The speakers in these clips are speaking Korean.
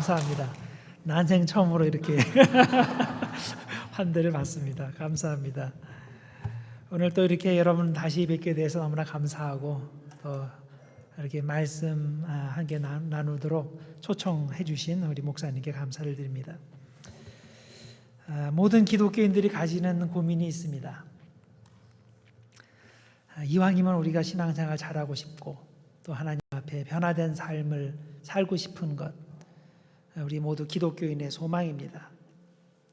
감사합니다. 난생 처음으로 이렇게 환대를 받습니다. 감사합니다. 오늘 또 이렇게 여러분 다시 뵙게 돼서 너무나 감사하고 또 이렇게 말씀 한 개 나누도록 초청해 주신 우리 목사님께 감사를 드립니다. 모든 기독교인들이 가지는 고민이 있습니다. 이왕이면 우리가 신앙생활 잘하고 싶고 또 하나님 앞에 변화된 삶을 살고 싶은 것, 우리 모두 기독교인의 소망입니다.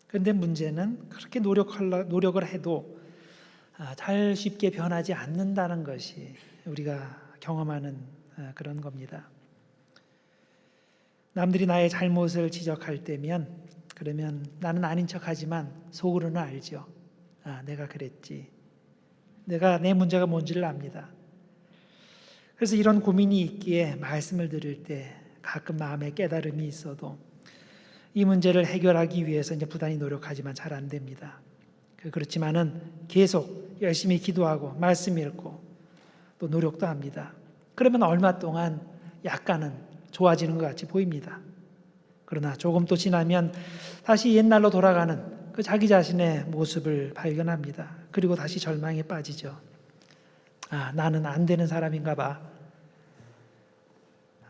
그런데 문제는 그렇게 노력을 해도 잘 쉽게 변하지 않는다는 것이 우리가 경험하는 그런 겁니다. 남들이 나의 잘못을 지적할 때면 그러면 나는 아닌 척하지만 속으로는 알죠. 내가 그랬지. 내가 내 문제가 뭔지를 압니다. 그래서 이런 고민이 있기에 말씀을 들을 때 가끔 마음에 깨달음이 있어도 이 문제를 해결하기 위해서 이제 부단히 노력하지만 잘 안 됩니다. 그렇지만은 계속 열심히 기도하고 말씀 읽고 또 노력도 합니다. 그러면 얼마 동안 약간은 좋아지는 것 같이 보입니다. 그러나 조금 또 지나면 다시 옛날로 돌아가는 그 자기 자신의 모습을 발견합니다. 그리고 다시 절망에 빠지죠. 나는 안 되는 사람인가 봐.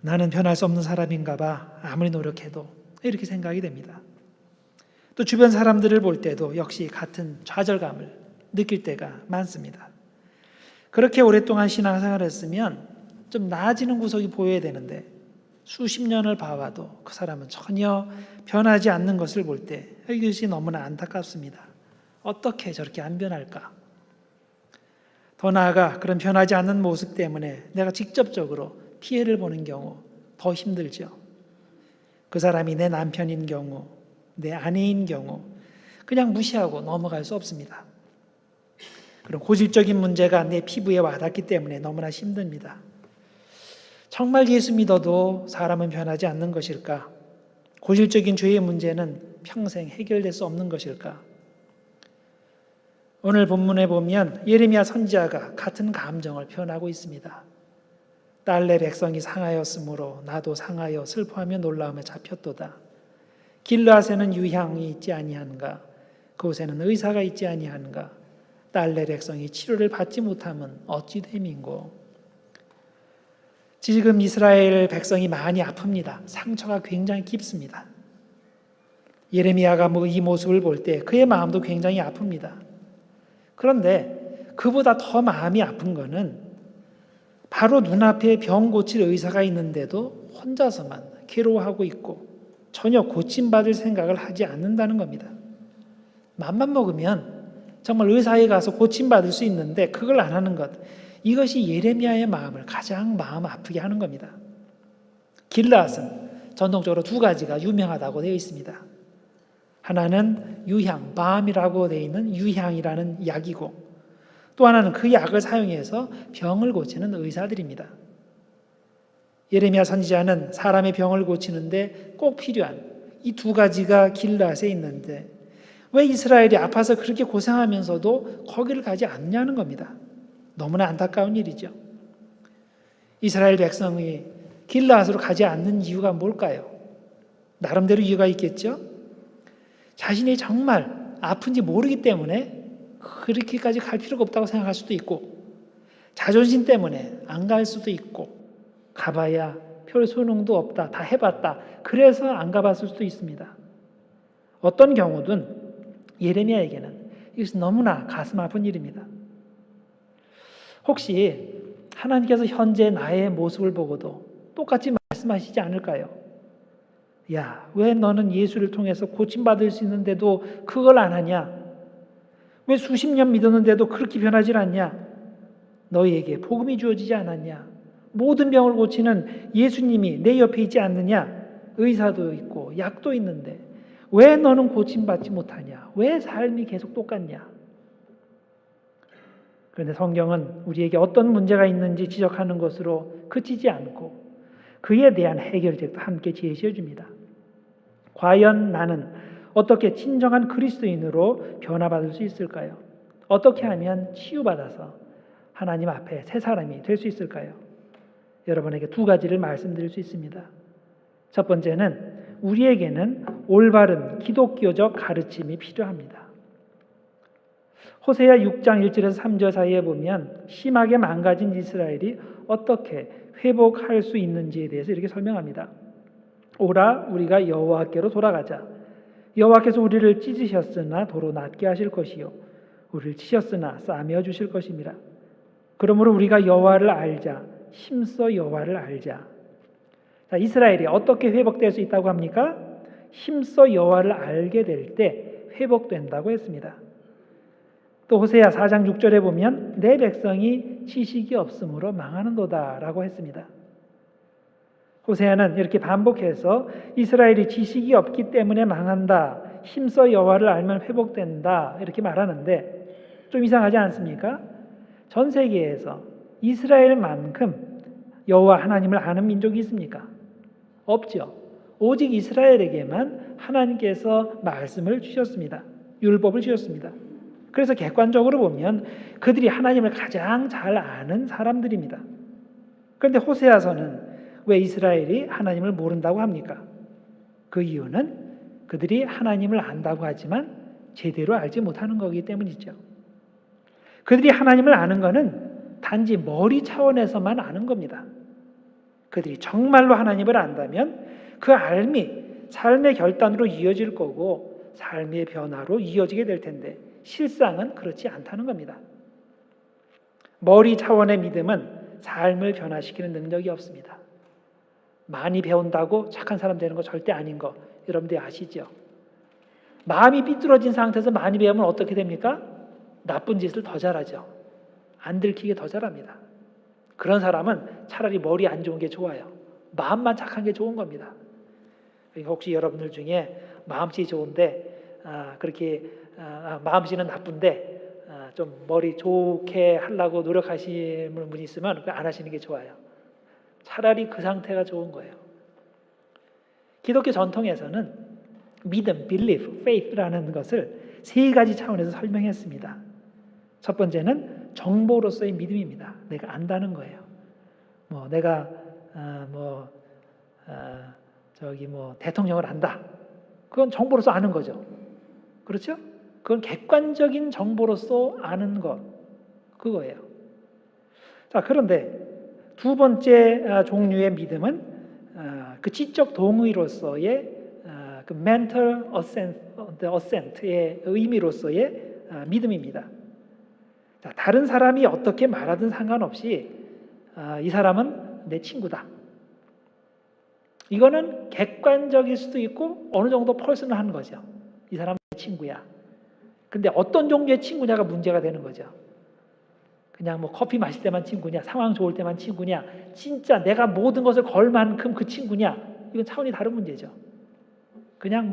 나는 변할 수 없는 사람인가 봐. 아무리 노력해도 이렇게 생각이 됩니다. 또 주변 사람들을 볼 때도 역시 같은 좌절감을 느낄 때가 많습니다. 그렇게 오랫동안 신앙생활을 했으면 좀 나아지는 구석이 보여야 되는데 수십 년을 봐와도 그 사람은 전혀 변하지 않는 것을 볼 때 이것이 너무나 안타깝습니다. 어떻게 저렇게 안 변할까? 더 나아가 그런 변하지 않는 모습 때문에 내가 직접적으로 피해를 보는 경우 더 힘들죠. 그 사람이 내 남편인 경우, 내 아내인 경우 그냥 무시하고 넘어갈 수 없습니다. 그런 고질적인 문제가 내 피부에 와닿기 때문에 너무나 힘듭니다. 정말 예수 믿어도 사람은 변하지 않는 것일까? 고질적인 죄의 문제는 평생 해결될 수 없는 것일까? 오늘 본문에 보면 예레미야 선지자가 같은 감정을 표현하고 있습니다. 딸 내 백성이 상하였으므로 나도 상하여 슬퍼하며 놀라움에 잡혔도다. 길르앗에는 유향이 있지 아니한가? 그곳에는 의사가 있지 아니한가? 딸 내 백성이 치료를 받지 못함은 어찌 됨인고? 지금 이스라엘 백성이 많이 아픕니다. 상처가 굉장히 깊습니다. 예레미야가 이 모습을 볼 때 그의 마음도 굉장히 아픕니다. 그런데 그보다 더 마음이 아픈 것은 바로 눈앞에 병 고칠 의사가 있는데도 혼자서만 괴로워하고 있고 전혀 고침받을 생각을 하지 않는다는 겁니다. 맘만 먹으면 정말 의사에 가서 고침받을 수 있는데 그걸 안 하는 것, 이것이 예레미야의 마음을 가장 마음 아프게 하는 겁니다. 길르앗은 전통적으로 두 가지가 유명하다고 되어 있습니다. 하나는 유향, 바암이라고 되어 있는 유향이라는 약이고 또 하나는 그 약을 사용해서 병을 고치는 의사들입니다. 예레미야 선지자는 사람의 병을 고치는데 꼭 필요한 이 두 가지가 길르앗에 있는데 왜 이스라엘이 아파서 그렇게 고생하면서도 거기를 가지 않냐는 겁니다. 너무나 안타까운 일이죠. 이스라엘 백성이 길르앗으로 가지 않는 이유가 뭘까요? 나름대로 이유가 있겠죠. 자신이 정말 아픈지 모르기 때문에 그렇게까지 갈 필요가 없다고 생각할 수도 있고 자존심 때문에 안 갈 수도 있고 가봐야 별 소용도 없다, 다 해봤다, 그래서 안 가봤을 수도 있습니다. 어떤 경우든 예레미야에게는 이것은 너무나 가슴 아픈 일입니다. 혹시 하나님께서 현재 나의 모습을 보고도 똑같이 말씀하시지 않을까요? 야, 왜 너는 예수를 통해서 고침받을 수 있는데도 그걸 안 하냐? 왜 수십 년 믿었는데도 그렇게 변하지 않냐? 너희에게 복음이 주어지지 않았냐? 모든 병을 고치는 예수님이 내 옆에 있지 않느냐? 의사도 있고 약도 있는데 왜 너는 고침받지 못하냐? 왜 삶이 계속 똑같냐? 그런데 성경은 우리에게 어떤 문제가 있는지 지적하는 것으로 그치지 않고 그에 대한 해결책도 함께 제시해 줍니다. 과연 나는 어떻게 진정한 그리스도인으로 변화받을 수 있을까요? 어떻게 하면 치유받아서 하나님 앞에 새 사람이 될 수 있을까요? 여러분에게 두 가지를 말씀드릴 수 있습니다. 첫 번째는 우리에게는 올바른 기독교적 가르침이 필요합니다. 호세아 6장 1절에서 3절 사이에 보면 심하게 망가진 이스라엘이 어떻게 회복할 수 있는지에 대해서 이렇게 설명합니다. 오라 우리가 여호와께로 돌아가자. 여호와께서 우리를 찢으셨으나 도로 낫게 하실 것이요 우리를 치셨으나 싸매어 주실 것입니다. 그러므로 우리가 여호와를 알자. 힘써 여호와를 알자. 자, 이스라엘이 어떻게 회복될 수 있다고 합니까? 힘써 여호와를 알게 될 때 회복된다고 했습니다. 또 호세아 4장 6절에 보면 내 백성이 지식이 없으므로 망하는도다 라고 했습니다. 호세아는 이렇게 반복해서 이스라엘이 지식이 없기 때문에 망한다. 힘써 여호와를 알면 회복된다. 이렇게 말하는데 좀 이상하지 않습니까? 전 세계에서 이스라엘만큼 여호와 하나님을 아는 민족이 있습니까? 없죠. 오직 이스라엘에게만 하나님께서 말씀을 주셨습니다. 율법을 주셨습니다. 그래서 객관적으로 보면 그들이 하나님을 가장 잘 아는 사람들입니다. 그런데 호세아서는 왜 이스라엘이 하나님을 모른다고 합니까? 그 이유는 그들이 하나님을 안다고 하지만 제대로 알지 못하는 거기 때문이죠. 그들이 하나님을 아는 것은 단지 머리 차원에서만 아는 겁니다. 그들이 정말로 하나님을 안다면 그 알미 삶의 결단으로 이어질 거고 삶의 변화로 이어지게 될 텐데 실상은 그렇지 않다는 겁니다. 머리 차원의 믿음은 삶을 변화시키는 능력이 없습니다. 많이 배운다고 착한 사람 되는 거 절대 아닌 거 여러분들이 아시죠? 마음이 삐뚤어진 상태에서 많이 배우면 어떻게 됩니까? 나쁜 짓을 더 잘하죠. 안 들키게 더 잘합니다. 그런 사람은 차라리 머리 안 좋은 게 좋아요. 마음만 착한 게 좋은 겁니다. 그러니까 혹시 여러분들 중에 마음씨 좋은데 그렇게 마음씨는 나쁜데 좀 머리 좋게 하려고 노력하시는 분이 있으면 안 하시는 게 좋아요. 차라리 그 상태가 좋은 거예요. 기독교 전통에서는 믿음, belief, faith라는 것을 세 가지 차원에서 설명했습니다. 첫 번째는 정보로서의 믿음입니다. 내가 안다는 거예요. 내가 대통령을 안다. 그건 정보로서 아는 거죠. 그렇죠? 그건 객관적인 정보로서 아는 것. 그거예요. 자, 그런데 두 번째 종류의 믿음은 그 지적 동의로서의 그 mental assent의 의미로서의 믿음입니다. 자, 다른 사람이 어떻게 말하든 상관없이 이 사람은 내 친구다. 이거는 객관적일 수도 있고 어느 정도 퍼스널한 거죠. 이 사람은 내 친구야. 근데 어떤 종류의 친구냐가 문제가 되는 거죠. 그냥 커피 마실 때만 친구냐, 상황 좋을 때만 친구냐, 진짜 내가 모든 것을 걸 만큼 그 친구냐, 이건 차원이 다른 문제죠. 그냥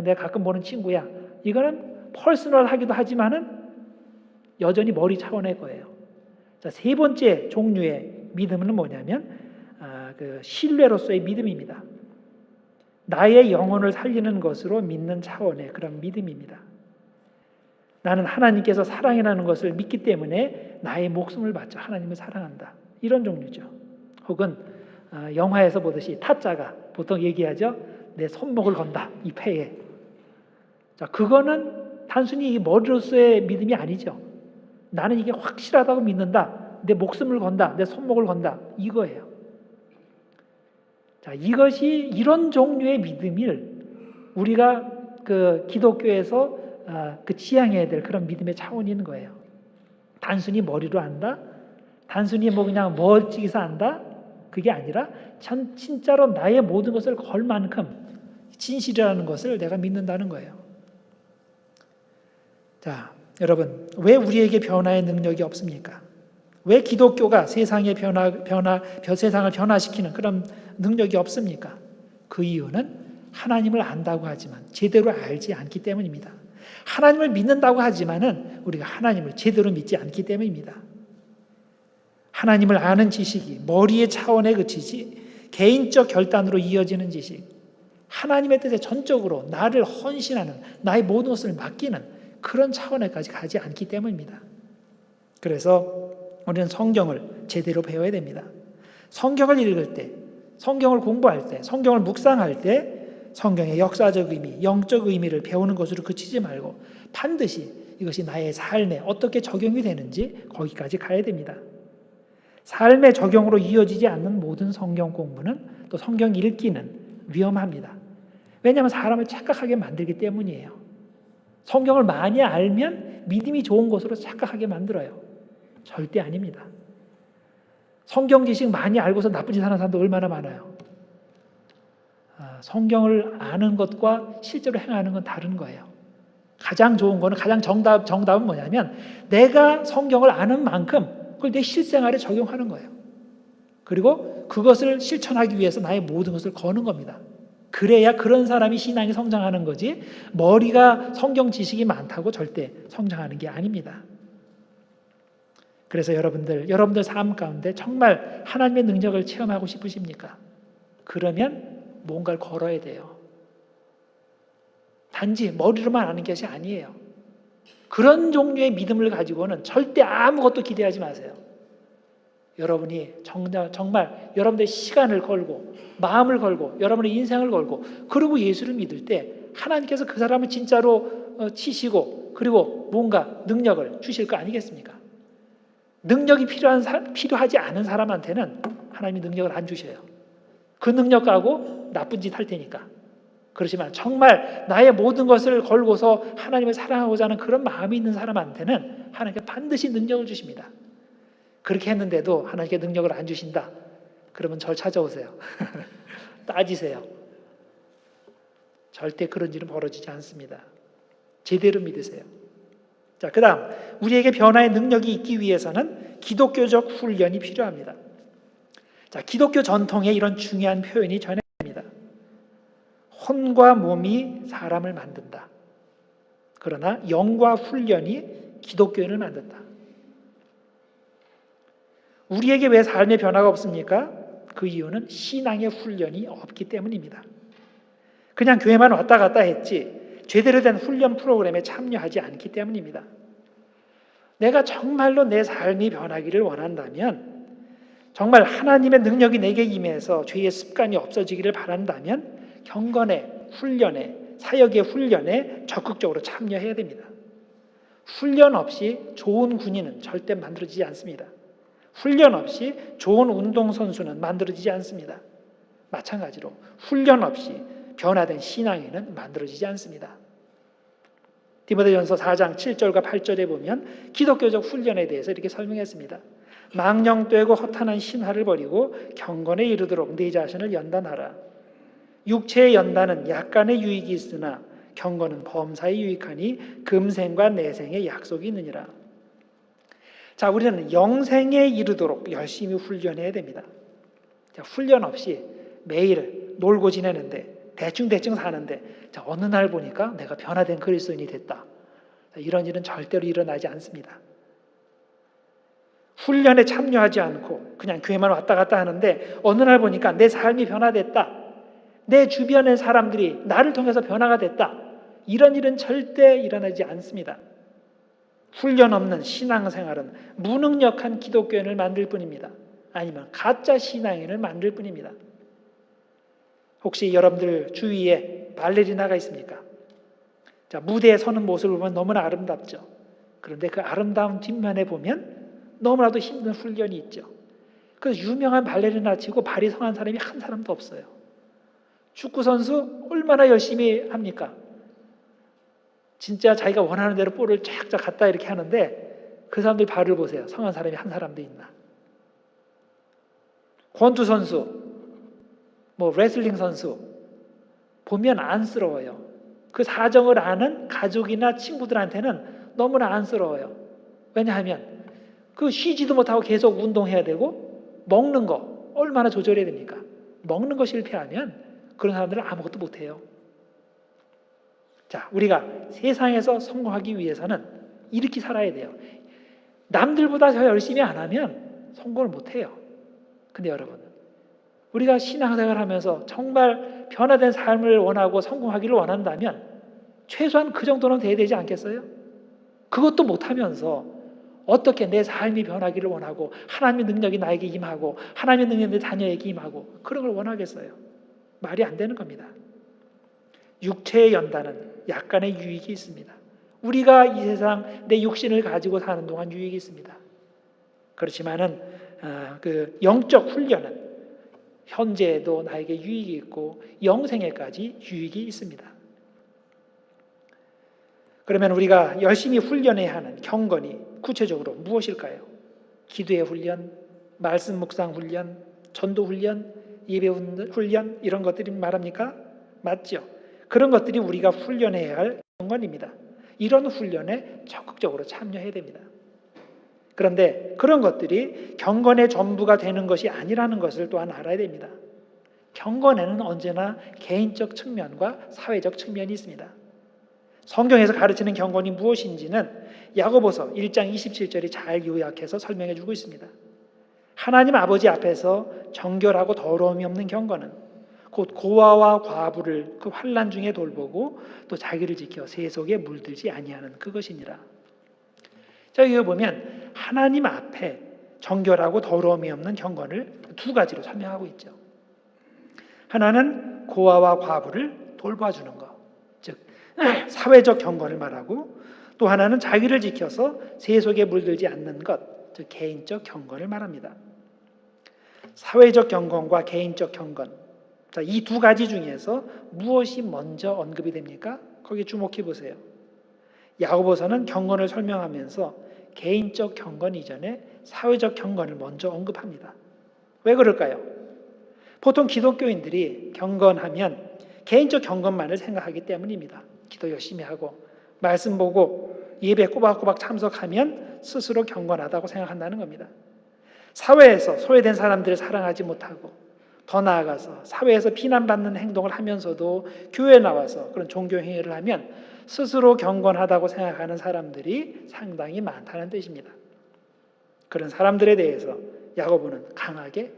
내가 가끔 보는 친구야. 이거는 퍼스널하기도 하지만은 여전히 머리 차원의 거예요. 자, 세 번째 종류의 믿음은 뭐냐면 그 신뢰로서의 믿음입니다. 나의 영혼을 살리는 것으로 믿는 차원의 그런 믿음입니다. 나는 하나님께서 사랑이라는 것을 믿기 때문에 나의 목숨을 바쳐 하나님을 사랑한다. 이런 종류죠. 혹은 영화에서 보듯이 타짜가 보통 얘기하죠. 내 손목을 건다. 이 패에. 자, 그거는 단순히 머리로서의 믿음이 아니죠. 나는 이게 확실하다고 믿는다. 내 목숨을 건다. 내 손목을 건다. 이거예요. 자, 이것이 이런 종류의 믿음을 우리가 그 기독교에서 그 지향해야 될 그런 믿음의 차원이 있는 거예요. 단순히 머리로 안다? 단순히 그냥 멀찍이서 안다? 그게 아니라 진짜로 나의 모든 것을 걸 만큼 진실이라는 것을 내가 믿는다는 거예요. 자, 여러분, 왜 우리에게 변화의 능력이 없습니까? 왜 기독교가 세상의 세상을 변화시키는 그런 능력이 없습니까? 그 이유는 하나님을 안다고 하지만 제대로 알지 않기 때문입니다. 하나님을 믿는다고 하지만은 우리가 하나님을 제대로 믿지 않기 때문입니다. 하나님을 아는 지식이 머리의 차원에 그치지 개인적 결단으로 이어지는 지식, 하나님의 뜻에 전적으로 나를 헌신하는, 나의 모든 것을 맡기는 그런 차원에까지 가지 않기 때문입니다. 그래서 우리는 성경을 제대로 배워야 됩니다. 성경을 읽을 때 성경을 공부할 때, 성경을 묵상할 때 성경의 역사적 의미, 영적 의미를 배우는 것으로 그치지 말고 반드시 이것이 나의 삶에 어떻게 적용이 되는지 거기까지 가야 됩니다. 삶의 적용으로 이어지지 않는 모든 성경 공부는 또 성경 읽기는 위험합니다. 왜냐하면 사람을 착각하게 만들기 때문이에요. 성경을 많이 알면 믿음이 좋은 것으로 착각하게 만들어요. 절대 아닙니다. 성경 지식 많이 알고서 나쁜 짓 하는 사람도 얼마나 많아요. 성경을 아는 것과 실제로 행하는 건 다른 거예요. 가장 좋은 거는 정답은 뭐냐면 내가 성경을 아는 만큼 그걸 내 실생활에 적용하는 거예요. 그리고 그것을 실천하기 위해서 나의 모든 것을 거는 겁니다. 그래야 그런 사람이 신앙이 성장하는 거지 머리가 성경 지식이 많다고 절대 성장하는 게 아닙니다. 그래서 여러분들 삶 가운데 정말 하나님의 능력을 체험하고 싶으십니까? 그러면 뭔가를 걸어야 돼요. 단지 머리로만 아는 것이 아니에요. 그런 종류의 믿음을 가지고는 절대 아무것도 기대하지 마세요. 여러분이 정말 여러분들의 시간을 걸고 마음을 걸고 여러분의 인생을 걸고 그리고 예수를 믿을 때 하나님께서 그 사람을 진짜로 치시고 그리고 뭔가 능력을 주실 거 아니겠습니까? 능력이 필요하지 않은 사람한테는 하나님이 능력을 안 주셔요. 그 능력 가고 나쁜 짓 할 테니까. 그렇지만 정말 나의 모든 것을 걸고서 하나님을 사랑하고자 하는 그런 마음이 있는 사람한테는 하나님께 반드시 능력을 주십니다. 그렇게 했는데도 하나님께 능력을 안 주신다. 그러면 절 찾아오세요. 따지세요. 절대 그런 일은 벌어지지 않습니다. 제대로 믿으세요. 자, 그 다음 우리에게 변화의 능력이 있기 위해서는 기독교적 훈련이 필요합니다. 자, 기독교 전통에 이런 중요한 표현이 전해집니다. 혼과 몸이 사람을 만든다. 그러나 영과 훈련이 기독교인을 만든다. 우리에게 왜 삶의 변화가 없습니까? 그 이유는 신앙의 훈련이 없기 때문입니다. 그냥 교회만 왔다 갔다 했지 제대로 된 훈련 프로그램에 참여하지 않기 때문입니다. 내가 정말로 내 삶이 변하기를 원한다면 정말 하나님의 능력이 내게 임해서 죄의 습관이 없어지기를 바란다면 경건의 훈련에 사역의 훈련에 적극적으로 참여해야 됩니다. 훈련 없이 좋은 군인은 절대 만들어지지 않습니다. 훈련 없이 좋은 운동선수는 만들어지지 않습니다. 마찬가지로 훈련 없이 변화된 신앙인은 만들어지지 않습니다. 디모데전서 4장 7절과 8절에 보면 기독교적 훈련에 대해서 이렇게 설명했습니다. 망령되고 허탄한 신화를 버리고 경건에 이르도록 네 자신을 연단하라. 육체의 연단은 약간의 유익이 있으나 경건은 범사에 유익하니 금생과 내생의 약속이 있느니라. 자, 우리는 영생에 이르도록 열심히 훈련해야 됩니다. 자, 훈련 없이 매일 놀고 지내는데 대충 사는데 자, 어느 날 보니까 내가 변화된 그리스도인이 됐다. 자, 이런 일은 절대로 일어나지 않습니다. 훈련에 참여하지 않고 그냥 교회만 왔다 갔다 하는데 어느 날 보니까 내 삶이 변화됐다. 내 주변의 사람들이 나를 통해서 변화가 됐다. 이런 일은 절대 일어나지 않습니다. 훈련 없는 신앙생활은 무능력한 기독교인을 만들 뿐입니다. 아니면 가짜 신앙인을 만들 뿐입니다. 혹시 여러분들 주위에 발레리나가 있습니까? 자, 무대에 서는 모습을 보면 너무나 아름답죠. 그런데 그 아름다운 뒷면에 보면 너무나도 힘든 훈련이 있죠. 그래서 유명한 발레리나 치고 발이 성한 사람이 한 사람도 없어요. 축구선수 얼마나 열심히 합니까? 진짜 자기가 원하는 대로 볼을 쫙쫙 갖다 이렇게 하는데 그 사람들 발을 보세요. 성한 사람이 한 사람도 있나? 권투 선수, 레슬링 선수 보면 안쓰러워요. 그 사정을 아는 가족이나 친구들한테는 너무나 안쓰러워요. 왜냐하면 그 쉬지도 못하고 계속 운동해야 되고 먹는 거 얼마나 조절해야 됩니까? 먹는 거 실패하면 그런 사람들은 아무것도 못해요. 자, 우리가 세상에서 성공하기 위해서는 이렇게 살아야 돼요. 남들보다 더 열심히 안 하면 성공을 못해요. 근데 여러분, 우리가 신앙생활 하면서 정말 변화된 삶을 원하고 성공하기를 원한다면 최소한 그 정도는 돼야 되지 않겠어요? 그것도 못하면서 어떻게 내 삶이 변하기를 원하고 하나님의 능력이 나에게 임하고 하나님의 능력이 내 자녀에게 임하고 그런 걸 원하겠어요? 말이 안 되는 겁니다. 육체의 연단은 약간의 유익이 있습니다. 우리가 이 세상 내 육신을 가지고 사는 동안 유익이 있습니다. 그렇지만은 그 영적 훈련은 현재에도 나에게 유익이 있고 영생에까지 유익이 있습니다. 그러면 우리가 열심히 훈련해야 하는 경건이 구체적으로 무엇일까요? 기도의 훈련, 말씀 묵상 훈련, 전도 훈련, 예배 훈련 이런 것들이 말합니까? 맞죠? 그런 것들이 우리가 훈련해야 할 경건입니다. 이런 훈련에 적극적으로 참여해야 됩니다. 그런데 그런 것들이 경건의 전부가 되는 것이 아니라는 것을 또한 알아야 됩니다. 경건에는 언제나 개인적 측면과 사회적 측면이 있습니다. 성경에서 가르치는 경건이 무엇인지는 야고보서 1장 27절이 잘 요약해서 설명해 주고 있습니다. 하나님 아버지 앞에서 정결하고 더러움이 없는 경건은 곧 고아와 과부를 그 환난 중에 돌보고 또 자기를 지켜 세속에 물들지 아니하는 그것이니라. 자, 여기 보면 하나님 앞에 정결하고 더러움이 없는 경건을 두 가지로 설명하고 있죠. 하나는 고아와 과부를 돌봐주는 것, 즉 사회적 경건을 말하고, 또 하나는 자기를 지켜서 세속에 물들지 않는 것, 즉 개인적 경건을 말합니다. 사회적 경건과 개인적 경건, 자, 이 두 가지 중에서 무엇이 먼저 언급이 됩니까? 거기 주목해 보세요. 야고보서는 경건을 설명하면서 개인적 경건 이전에 사회적 경건을 먼저 언급합니다. 왜 그럴까요? 보통 기독교인들이 경건하면 개인적 경건만을 생각하기 때문입니다. 기도 열심히 하고 말씀 보고 예배 꼬박꼬박 참석하면 스스로 경건하다고 생각한다는 겁니다. 사회에서 소외된 사람들을 사랑하지 못하고 더 나아가서 사회에서 비난받는 행동을 하면서도 교회에 나와서 그런 종교 행위를 하면 스스로 경건하다고 생각하는 사람들이 상당히 많다는 뜻입니다. 그런 사람들에 대해서 야고보는 강하게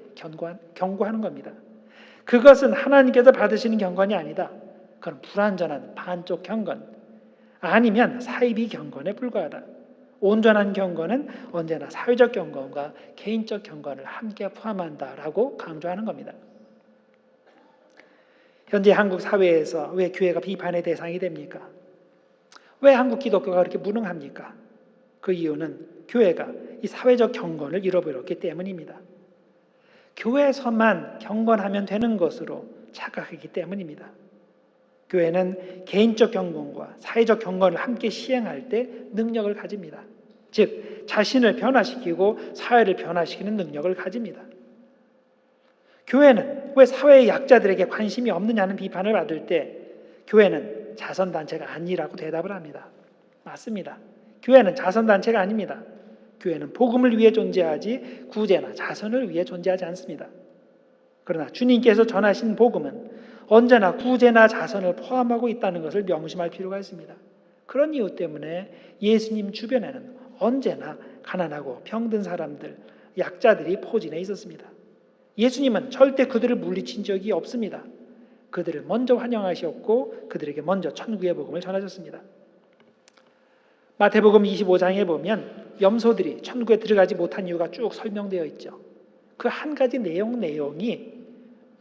경고하는 겁니다. 그것은 하나님께서 받으시는 경건이 아니다. 그건 불완전한 반쪽 경건, 아니면 사이비 경건에 불과하다. 온전한 경건은 언제나 사회적 경건과 개인적 경건을 함께 포함한다라고 강조하는 겁니다. 현재 한국 사회에서 왜 교회가 비판의 대상이 됩니까? 왜 한국 기독교가 그렇게 무능합니까? 그 이유는 교회가 이 사회적 경건을 잃어버렸기 때문입니다. 교회에서만 경건하면 되는 것으로 착각하기 때문입니다. 교회는 개인적 경건과 사회적 경건을 함께 시행할 때 능력을 가집니다. 즉 자신을 변화시키고 사회를 변화시키는 능력을 가집니다. 교회는 왜 사회의 약자들에게 관심이 없느냐는 비판을 받을 때 교회는 자선단체가 아니라고 대답을 합니다. 맞습니다. 교회는 자선단체가 아닙니다. 교회는 복음을 위해 존재하지 구제나 자선을 위해 존재하지 않습니다. 그러나 주님께서 전하신 복음은 언제나 구제나 자선을 포함하고 있다는 것을 명심할 필요가 있습니다. 그런 이유 때문에 예수님 주변에는 언제나 가난하고 병든 사람들, 약자들이 포진해 있었습니다. 예수님은 절대 그들을 물리친 적이 없습니다. 그들을 먼저 환영하셨고 그들에게 먼저 천국의 복음을 전하셨습니다. 마태복음 25장에 보면 염소들이 천국에 들어가지 못한 이유가 쭉 설명되어 있죠. 그 한 가지 내용이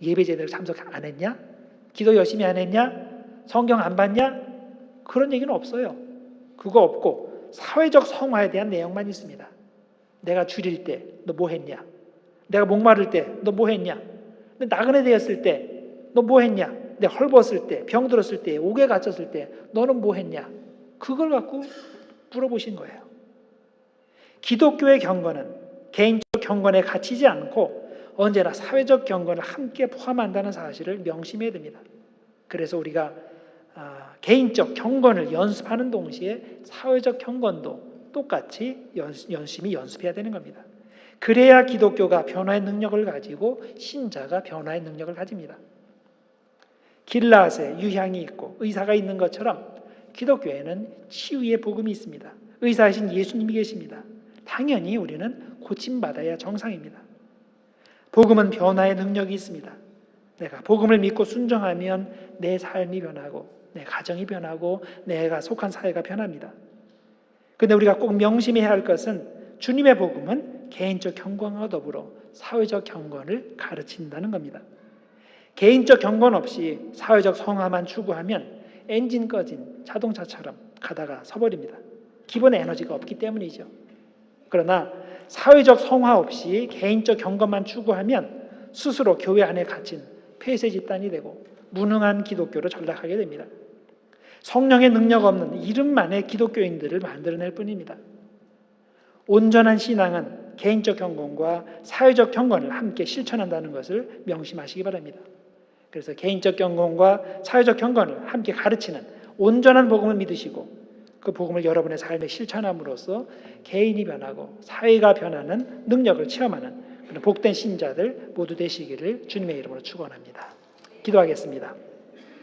예배 제대로 참석 안 했냐? 기도 열심히 안 했냐? 성경 안 봤냐? 그런 얘기는 없어요. 그거 없고 사회적 성화에 대한 내용만 있습니다. 내가 줄일 때 너 뭐 했냐? 내가 목마를 때 너 뭐 했냐? 나그네 되었을 때 너 뭐 했냐? 내가 헐벗을 때, 병들었을 때, 옥에 갇혔을 때 너는 뭐 했냐? 그걸 갖고 물어보신 거예요. 기독교의 경건은 개인적 경건에 갇히지 않고 언제나 사회적 경건을 함께 포함한다는 사실을 명심해야 됩니다. 그래서 우리가 개인적 경건을 연습하는 동시에 사회적 경건도 똑같이 열심히 연습해야 되는 겁니다. 그래야 기독교가 변화의 능력을 가지고 신자가 변화의 능력을 가집니다. 길라앗에 유향이 있고 의사가 있는 것처럼 기독교에는 치유의 복음이 있습니다. 의사이신 예수님이 계십니다. 당연히 우리는 고침받아야 정상입니다. 복음은 변화의 능력이 있습니다. 내가 복음을 믿고 순종하면 내 삶이 변하고 내 가정이 변하고 내가 속한 사회가 변합니다. 그런데 우리가 꼭 명심해야 할 것은 주님의 복음은 개인적 경건과 더불어 사회적 경건을 가르친다는 겁니다. 개인적 경건 없이 사회적 성화만 추구하면 엔진 꺼진 자동차처럼 가다가 서버립니다. 기본의 에너지가 없기 때문이죠. 그러나 사회적 성화 없이 개인적 경건만 추구하면 스스로 교회 안에 갇힌 폐쇄 집단이 되고 무능한 기독교로 전락하게 됩니다. 성령의 능력 없는 이름만의 기독교인들을 만들어낼 뿐입니다. 온전한 신앙은 개인적 경건과 사회적 경건을 함께 실천한다는 것을 명심하시기 바랍니다. 그래서 개인적 경건과 사회적 경건을 함께 가르치는 온전한 복음을 믿으시고 그 복음을 여러분의 삶에 실천함으로써 개인이 변하고 사회가 변하는 능력을 체험하는 그런 복된 신자들 모두 되시기를 주님의 이름으로 축원합니다. 기도하겠습니다.